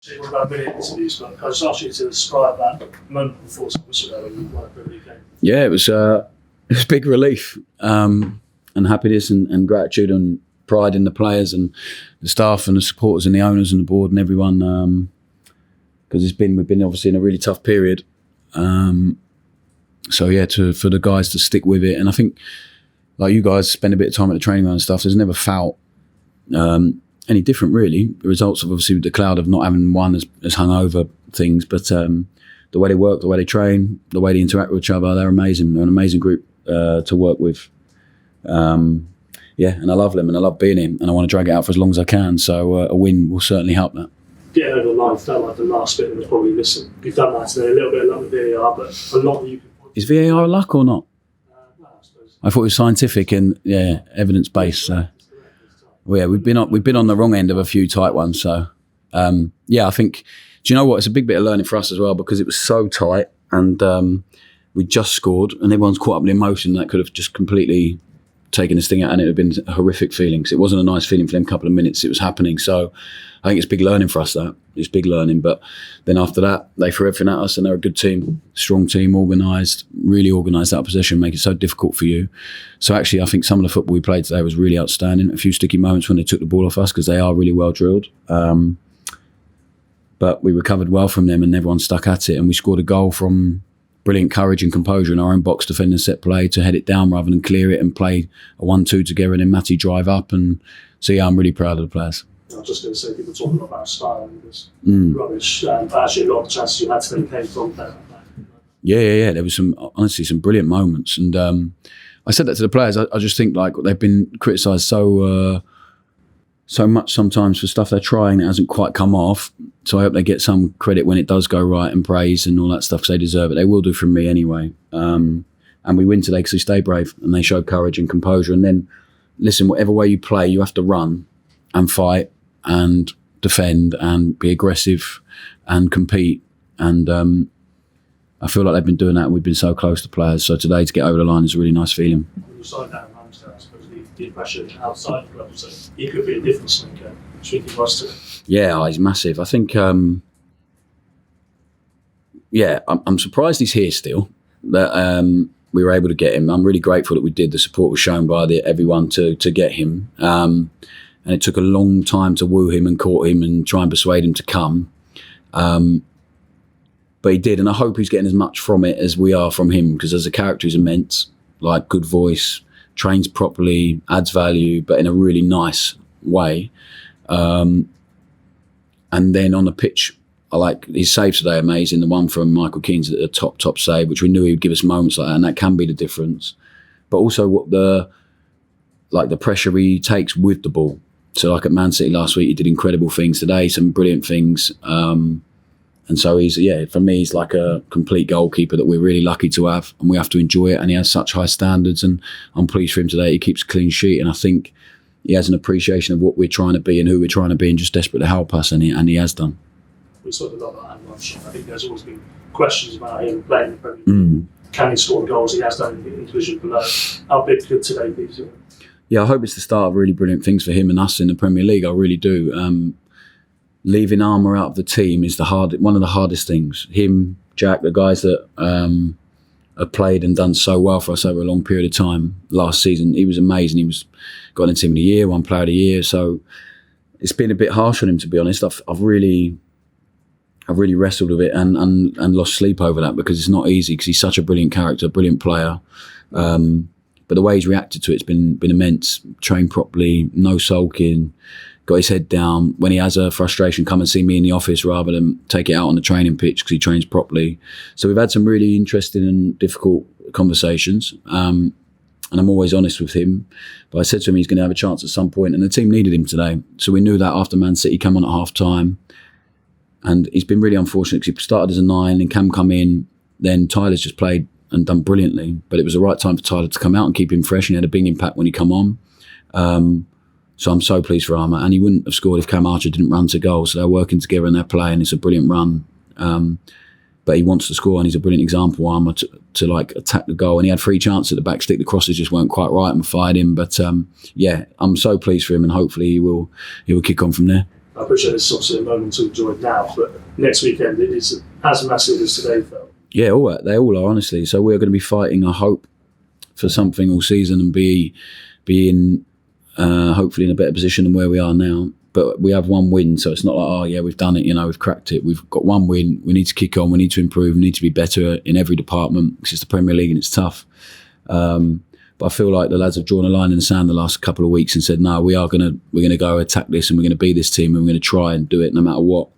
What about brilliant interviews? But I just asked you to describe that moment before Switzerland when you won a Premier League game. Yeah, it was a big relief and happiness and gratitude and pride in the players and the staff and the supporters and the owners and the board and everyone. Because we've been obviously in a really tough period. So yeah, for the guys to stick with it, and I think like you guys spend a bit of time at the training ground and stuff. There's never felt any different really. The results of obviously the cloud of not having won has hung over things, but the way they work, the way they train, the way they interact with each other, they're amazing. They're an amazing group to work with. Yeah, and I love them and I love being in, and I want to drag it out for as long as I can. So a win will certainly help that. Getting over the line felt like the last bit was probably missing. You've done that today, a little bit of luck with VAR, but a lot that you can point to. Is VAR luck or not? No, I suppose. I thought it was scientific and evidence based. So well, yeah, we've been on the wrong end of a few tight ones. So yeah, I think. Do you know what? It's a big bit of learning for us as well because it was so tight and we just scored and everyone's caught up in emotion that could have just completely taken this thing out, and it would have been a horrific feeling because it wasn't a nice feeling for them couple of minutes it was happening. So I think it's big learning for us. That it's big learning, but then after that they threw everything at us and they're a good team, strong team, really organised out of possession, make it so difficult for you. So actually I think some of the football we played today was really outstanding. A few sticky moments when they took the ball off us because they are really well drilled, but we recovered well from them and everyone stuck at it, and we scored a goal from brilliant courage and composure in our own box, defending set play to head it down rather than clear it and play a 1-2 together, and then Matty drive up. And so yeah, I'm really proud of the players. I was just going to say, people talk a lot about style and it was rubbish, but actually a lot of the chances you had today came from that. Yeah. There was some brilliant moments, and I said that to the players. I just think like they've been criticised so much sometimes for stuff they're trying that hasn't quite come off. So I hope they get some credit when it does go right and praise and all that stuff because they deserve it. They will do from me anyway. And we win today because we stay brave and they show courage and composure. And then, listen, whatever way you play, you have to run and fight and defend and be aggressive and compete. And I feel like they've been doing that and we've been so close to players. So today to get over the line is a really nice feeling. When you signed down Ramsdale, I suppose the impression outside the club, so he could be a difference maker. Speaking to us today. Yeah, he's massive. I think, I'm surprised he's here still, that we were able to get him. I'm really grateful that we did. The support was shown by everyone to get him. And it took a long time to woo him and court him and try and persuade him to come. But he did, and I hope he's getting as much from it as we are from him, because as a character he's immense, like good voice, trains properly, adds value, but in a really nice way. And then on the pitch, I like his save today, amazing. The one from Michael Keane's a top save, which we knew he would give us moments like that, and that can be the difference. But also what the pressure he takes with the ball. So like at Man City last week, he did incredible things. Today, some brilliant things. And so for me, he's like a complete goalkeeper that we're really lucky to have, and we have to enjoy it. And he has such high standards, and I'm pleased for him today. He keeps a clean sheet, and I think he has an appreciation of what we're trying to be and who we're trying to be, and just desperate to help us, and he has done. We talked a lot about Armstrong. I think there's always been questions about him playing in the Premier League. Can he score goals? He has done in the division below. How big could today be? Yeah, I hope it's the start of really brilliant things for him and us in the Premier League. I really do. Leaving Armour out of the team is one of the hardest things. Him, Jack, the guys that have played and done so well for us over a long period of time. Last season, he was amazing. He got in Team of the Year, won Player of the Year. So it's been a bit harsh on him, to be honest. I've really wrestled with it and lost sleep over that, because it's not easy, because he's such a brilliant character, brilliant player. But the way he's reacted to it's been immense. Trained properly, no sulking, got his head down. When he has a frustration, come and see me in the office rather than take it out on the training pitch, because he trains properly. So we've had some really interesting and difficult conversations. And I'm always honest with him. But I said to him he's going to have a chance at some point, and the team needed him today. So we knew that after Man City, come on at half time. And he's been really unfortunate because he started as a 9 and Cam come in. Then Tyler's just played and done brilliantly. But it was the right time for Tyler to come out and keep him fresh. And he had a big impact when he come on. So I'm so pleased for Armour. And he wouldn't have scored if Cam Archer didn't run to goal. So they're working together and they're playing. It's a brilliant run. But he wants to score, and he's a brilliant example, Armour, to like attack the goal. And he had 3 chances at the back stick. The crosses just weren't quite right and fired him. But I'm so pleased for him, and hopefully he will kick on from there. I appreciate this is obviously a moment to enjoy now, but next weekend it is as massive as today felt. Yeah, they all are, honestly. So we're going to be fighting, I hope, for something all season and be in hopefully in a better position than where we are now. But we have one win, so it's not like, oh yeah, we've done it, we've cracked it. We've got one win. We need to kick on. We need to improve. We need to be better in every department. It's just the Premier League and it's tough. But I feel like the lads have drawn a line in the sand the last couple of weeks and said, no, we're gonna go attack this and we're gonna be this team and we're gonna try and do it no matter what.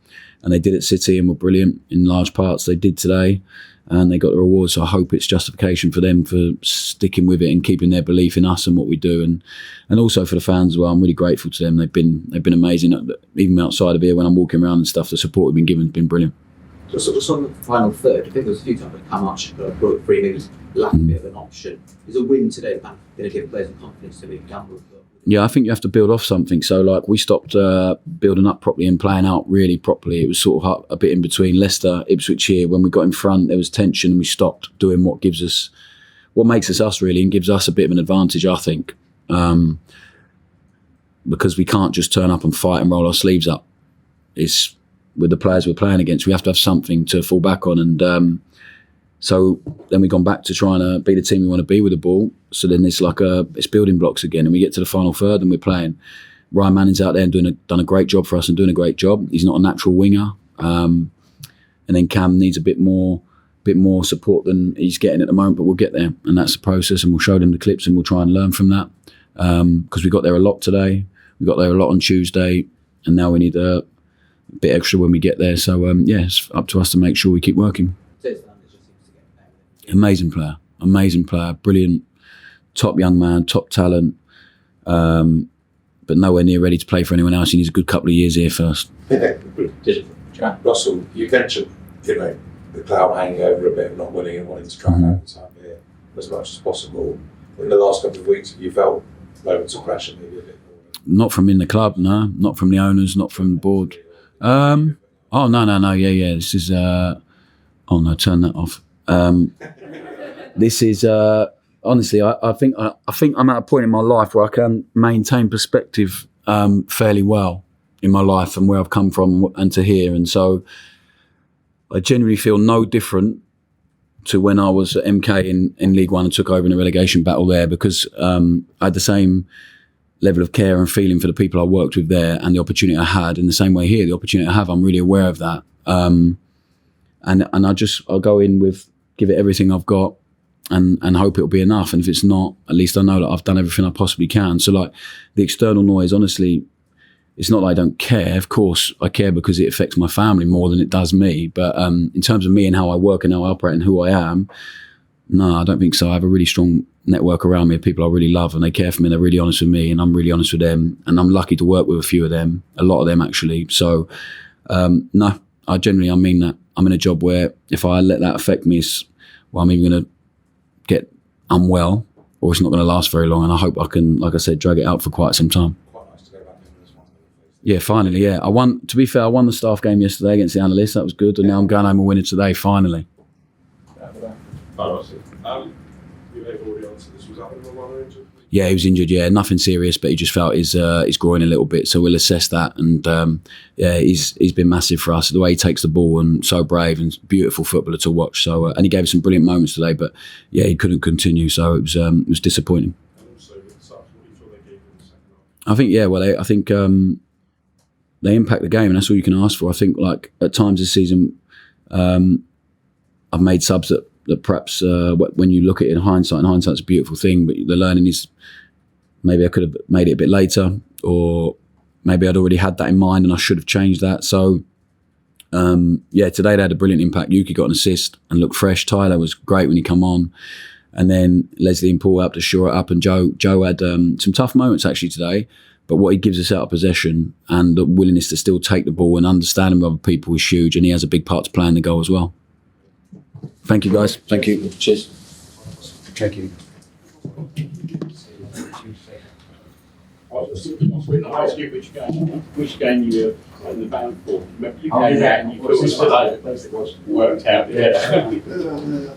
And they did at City and were brilliant in large parts. They did today, and they got the reward. So I hope it's justification for them for sticking with it and keeping their belief in us and what we do, and also for the fans as well. I'm really grateful to them. They've been amazing. Even outside of here, when I'm walking around and stuff, the support we've been given has been brilliant. Just on the final third, I think there was a few times when how much brought free, maybe lack a bit of an option. Is a win today going to give players the confidence to move down? Yeah, I think you have to build off something. So, like, we stopped building up properly and playing out really properly. It was sort of a bit in between Leicester, Ipswich here. When we got in front, there was tension and we stopped doing what makes us us really and gives us a bit of an advantage, I think. Because we can't just turn up and fight and roll our sleeves up. It's with the players we're playing against, we have to have something to fall back on. And so then we've gone back to trying to be the team we want to be with the ball. So then it's building blocks again, and we get to the final third and we're playing. Ryan Manning's out there and done a great job for us and doing a great job. He's not a natural winger. And then Cam needs a bit more support than he's getting at the moment, but we'll get there. And that's the process, and we'll show them the clips and we'll try and learn from that. Because we got there a lot today. We got there a lot on Tuesday, and now we need a bit extra when we get there. So, it's up to us to make sure we keep working. Amazing player, brilliant, top young man, top talent, but nowhere near ready to play for anyone else. He needs a good couple of years here first. Russell, you mentioned, the cloud hanging over a bit, not winning and wanting to try and have the time here as much as possible. In the last couple of weeks, have you felt moments of pressure maybe a bit more? Not from in the club, no. Not from the owners, not from the board. No. Yeah. This is. Turn that off. This is honestly. I think I'm at a point in my life where I can maintain perspective fairly well in my life and where I've come from and to here, and so I genuinely feel no different to when I was at MK in League One and took over in a relegation battle there, because I had the same level of care and feeling for the people I worked with there and the opportunity I had. In the same way here, the opportunity I have, I'm really aware of that. And I'll go in with, give it everything I've got and hope it'll be enough. And if it's not, at least I know that I've done everything I possibly can. So like the external noise, honestly, it's not that I don't care. Of course, I care because it affects my family more than it does me. But in terms of me and how I work and how I operate and who I am, no, I don't think so. I have a really strong network around me of people I really love, and they care for me. They're really honest with me, and I'm really honest with them. And I'm lucky to work with a few of them, a lot of them actually. So no, I mean that. I'm in a job where if I let that affect me, I'm either going to get unwell or it's not going to last very long. And I hope I can, like I said, drag it out for quite some time. Yeah, finally, yeah. To be fair, I won the staff game yesterday against the analysts. That was good. And now I'm going home and winning today, finally. Yeah, he was injured, yeah. Nothing serious, but he just felt his groin a little bit. So we'll assess that. And he's been massive for us. The way he takes the ball, and so brave and beautiful footballer to watch. So and he gave us some brilliant moments today, but yeah, he couldn't continue. So it was disappointing. I think, I think they impact the game, and that's all you can ask for. I think, like, at times this season, I've made subs that perhaps when you look at it in hindsight's a beautiful thing, but the learning is maybe I could have made it a bit later, or maybe I'd already had that in mind and I should have changed that. So, today they had a brilliant impact. Yuki got an assist and looked fresh. Tyler was great when he come on. And then Leslie and Paul helped to shore it up, and Joe had some tough moments actually today. But what he gives us out of possession and the willingness to still take the ball and understanding other people is huge, and he has a big part to play in the goal as well. Thank you, guys. Thank you. Cheers. Thank you. I asked you which game you were in the band for. Remember you came out and you thought it was worked out. Yeah.